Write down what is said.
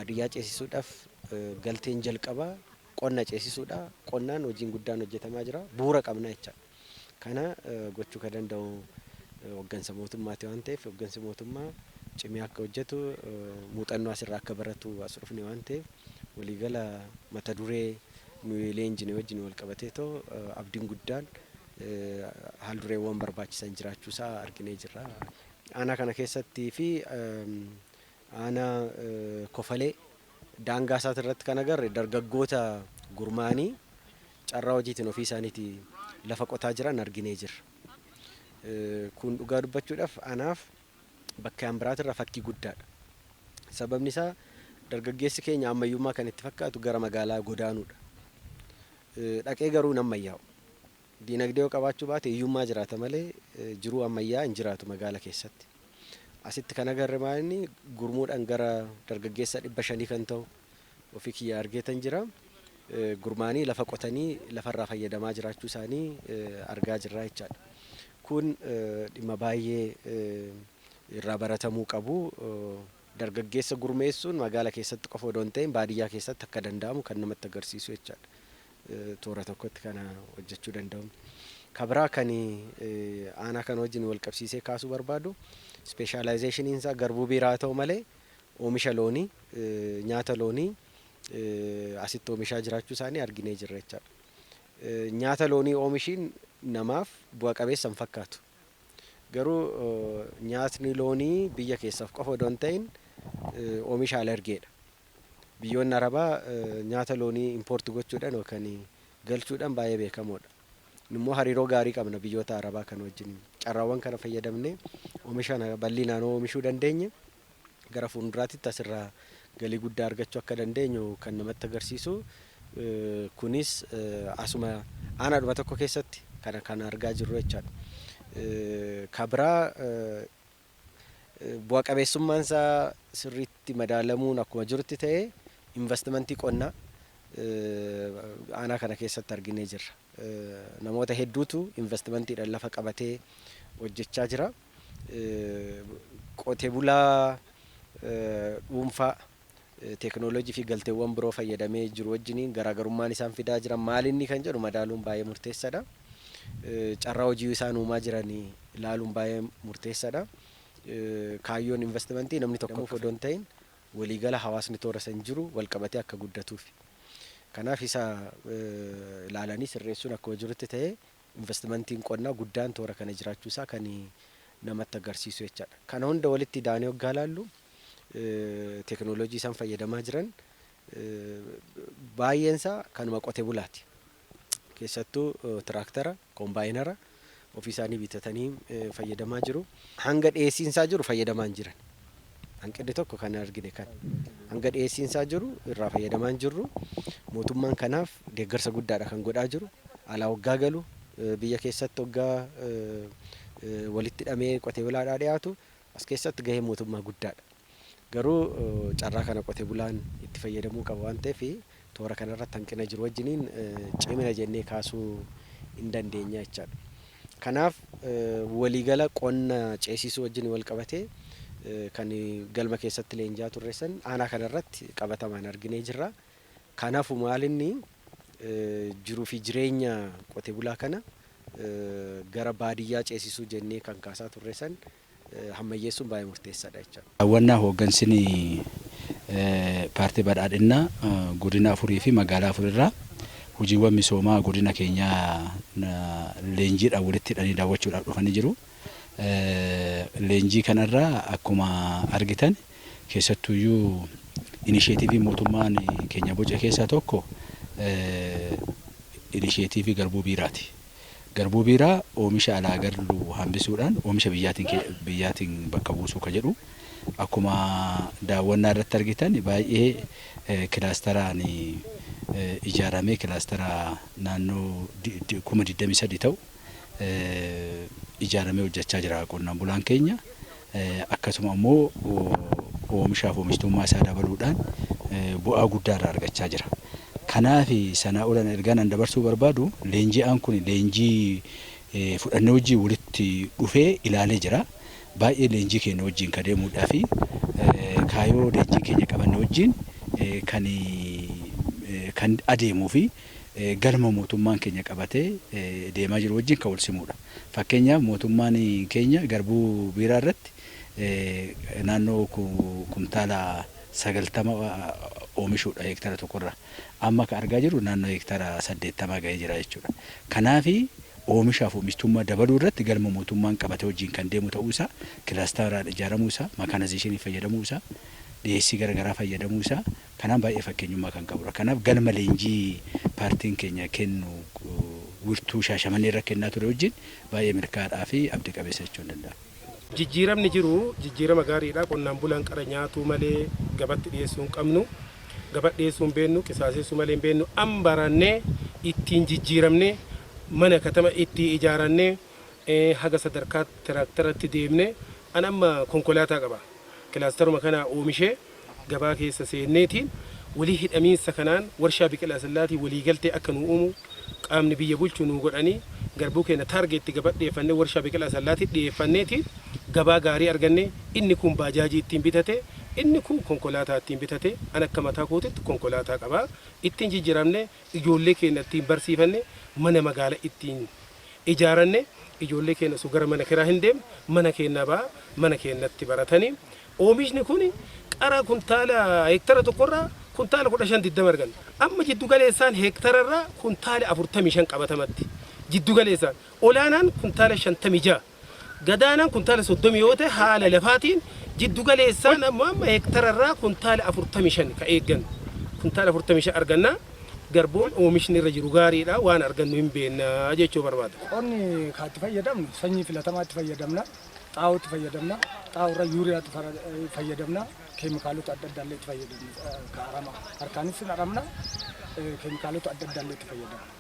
baadiyyaa ceesisuudhaaf galteen jalqabaa qonna ceesisuudha. Qonnaan hojiin guddaan hojjetamaa jira. Bu'uura qabna jecha. Kana gochuu kan danda'u hooggansa mootummaati waan ta'eef hooggansi mootummaa cimee akka hojjetu muuxannoo asirraa akka baratu as dhufne waan ta'eef waliigala mata duree nuyi leenjine wajjin wal qabatee too abdiin guddaan haal dureewwan barbaachisan jiraachuusaa arginee jirra. Aanaa kana keessatti fi aanaa Kofalee daangaa isaati irratti kan agarre dargaggoota gurmaanii carraa hojiitiin ofii isaaniitii lafa qotaa jiran arginee jirra. Kun dhugaa dubbachuudhaaf anaaf bakka yan biraatirra fakkii guddaadha. Sababni isaa dargaggeessi keenya ammayyummaa kan itti fakkaatu gara magaalaa godaanuudha. Dhaqee garuu hin ammayyaa'u. Diinagdee yoo qabaachuu baate hiyyummaa jiraata malee jiruu ammayyaa hin jiraatu magaalaa keessatti. Asitti kan agarre maalini gurmuudhaan gara dargaggeessa 500 kan ta'u ofii kiyya argeetan jira. Gurmaanii lafa qotanii lafarraa fayyadamaa jiraachuu isaanii argaa jirra jechaadha. Kun dhimma baay'ee irraa baratamuu qabu. Dargaggeessa gurmeessuun magaalaa keessatti qofa odoo hin ta'in baadiyyaa keessatti akka danda'amu kan namatti agarsiisu jechaadha. Toora tokkotti kana hojjechuu danda'u. Kabraa kan aanaa kana wajjin wal qabsiisee kaasuu barbaadu specializationin isaa garbuu biiraa ta'u malee oomisha loonii nyaata loonii asitti oomishaa jiraachuu isaanii arginee jirra jechaadha. Nyaata loonii oomishiin namaaf bu'a qabeessa hin fakkaatu. Garuu nyaatni loonii biyya keessaaf qofa odoo hin ta'in oomisha alergeedha. Biyyoonni Arabaa nyaata loonii impoorti gochuudhaan yookaan galchuudhaan baay'ee beekamoodha. Immoo hariiroo gaarii qabna biyyoota Arabaa kan wajjin carraawwan kana fayyadamnee oomisha bal'inaan oomishuu dandeenya. Gara fuulduraatti asirraa galii guddaa argachuu akka dandeenyu kan namatti agarsiisu. Kunis asuma aanaadhuma tokko keessatti kan argaa jirru jechaadha. Kabraa bu'a qabeessummaan isaa sirriitti madaalamuun akkuma jirutti ta'ee investimentii qonnaa aanaa kana keessatti arginee jirra. Namoota hedduutu investimentiidhaan lafa qabatee hojjechaa jira. Qotee bulaa dhuunfaa teekinooloojii fi galteewwan biroo fayyadamee jiru wajjiniin garaagarummaan isaan fidaa jiran maalinni kan jedhu madaaluun baay'ee murteessaadha. Carraa hojii isaan uumaa jiranii ilaaluun baay'ee murteessaadha. Kaayyoon investimentii namni tokko odoo hin ta'in waliigala hawaasni toora san jiru wal qabatee akka guddatuuf. Kanaaf isa ilaalanii sirreessuun akkuma jirutti ta'ee investimentiin qonnaa guddaan toora kana jiraachuusaa kan namatti agarsiisu jechaadha. Kana hunda walitti daanee hoggaa ilaallu teekinooloojii isaan fayyadamaa jiran baay'eensaa kanuma qotee bulaati. Keessattuu tiraaktara, kombaayinara ofii isaanii bitatanii fayyadamaa jiru. Hanga dhiyeessiinsaa jiru fayyadamaa hin jiran. Hanqinni tokko kan argine kan hanga dhiyeessiinsaa jiru irraa fayyadamaa hin jirru. Mootummaan kanaaf deeggarsa guddaadha kan godhaa jiru. Alaa hoggaa galu biyya keessatti hoggaa walitti hidhamee qotee bulaadhaa dhiyaatu as keessatti gahee mootummaa guddaadha. Garuu carraa kana qotee bulaan itti fayyadamuu qaba waan ta'eef toora kanarratti hanqina jiru wajjiniin cimina jennee kaasuu hin dandeenya jechaadha. Kanaaf waliigala qonna ceesisuu wajjin wal qabatee kan galma keessatti leenjaa turreessan aanaa kanarratti qabatamaan arginee jirra. Kanaaf maalinni jiruu fi jireenya qotee bulaa kana gara baadiyyaa ceesisuu jennee kan kaasaa turreessan hammayyeessuun baay'ee murteessaadha jechuudha. Daawwannaa hooggansiin paartii badhaadhinaa godina afurii fi magaalaa afurirraa hojiiwwan misoomaa godina keenyaa leenjiidhaan walitti hidhanii daawwachuudhaaf dhufanii jiru. Leenjii kanarraa akkuma argitan keessattuyyuu inisheetiivii mootummaan keenya boca keessaa tokko inisheetiivii garbuu biiraati. Garbuu biiraa oomisha alaa galuu hambisuudhaan oomisha biyyaatiin bakka buusuu ka jedhu akkuma daawwannaa irratti argitan baay'ee kilaasteraan ijaaramee kilaastera naannoo 23,000 ta'u ijaaramee hojjechaa jira qonnaan bulaan keenya. Akkasuma immoo oomishaaf oomishtummaa isaa dabaluudhaan bu'aa guddaa irraa argachaa jira. Kanaaf sanaa olan ergaan dabarsuu barbaadu leenji'aan kun leenjii fudhannee hojii walitti dhufee ilaalee jira. Baay'ee leenjii keenya wajjin ka deemuudhaa fi kaayoo leenjii keenya qabanne wajjin kan adeemuu fi galma mootummaan keenya qabatee deemaa jiru wajjin kan wal simudha. Fakkeenyaaf mootummaan keenya garbuu biiraa irratti naannoo kumtaala 90 oomishuudha heektara tokkorra. Amma kan argaa jirru naannoo heektara 80 ga'ee jira jechuudha. Kanaafi oomishaaf oomishtummaa dabaluu irratti galma mootummaan qabatee wajjin kan deemu ta'uu isaa, kilaasteraan ijaaramuu isaa, makaanaayizeshinii fayyadamuu isaa, dhiyeessii garaagaraa fayyadamuu isaa kanaan baay'ee fakkeenyummaa kan qabudha. Kanaaf galma leenjii paartiin keenya kennu wirtuu Shaashamannee irra kennaa ture wajjin baay'ee milkaa'aa fi abdii qabeessa jechuun danda'ama. Jijjiiramni jiru jijjiirama gaariidha. Qonnaan bulaan qara nyaatuu malee gabatti dhiyeessuu hin qabnu. Gabatti dhiyeessuu hin beennu, qisaasessuu malee hin beennu. An barannee ittiin jijjiiramnee mana katama itti ijaarannee haga sadarkaa tiraaktaratti deemnee an amma konkolaataa qaba. Kilaasteruma kana oomishee gabaa keessa seenneetiin walii hidhamiinsa kanaan warshaa biqilaa sillaatii walii galtee akka nu uumu qaamni biyya bulchu nu godhanii garbuu keenya taargeetti gabaa dhiyeeffannee warshaa biqilaa sillaatii dhiyeeffanneetiin gabaa gaarii arganne inni kun baajaajii ittiin bitate inni kun konkolaataa ittiin bitate an akka mataa kootitti konkolaataa qaba ittiin jijjiiramne ijoollee keenya ittiin barsiifanne mana magaala ittiin ijaaranne ijoollee keenya su gara mana kiraa hin deemne mana keenya baa mana keenyatti baratanii oomishni kun qara kuntaala heektara tokkorraa kuntaala 15 arganna amma jiddu galeessaan heektararraa kuntaala 45 qabatamatti jiddu galeessaan olaanaan kuntaala 56 gadaanaan kuntaala 30 yoo ta'e haala lafaatiin jiddu galeessaan amma heektararraa kuntaala 45 ka eeggan kuntaala 45 arganna garbuun oomishni irra jiru gaariidha waan argannu hin beekna jechuu barbaada. Qonni kaatti fayyadamnu sanyii filatamaatti fayyadamna xaa'ootti fayyadamna xaa'oorra yuuriyaatti fayyadamna keemikaalota adda addaa illee itti fayyadamna harkaanis aramna keemikaalota adda addaa illee itti fayyadamna.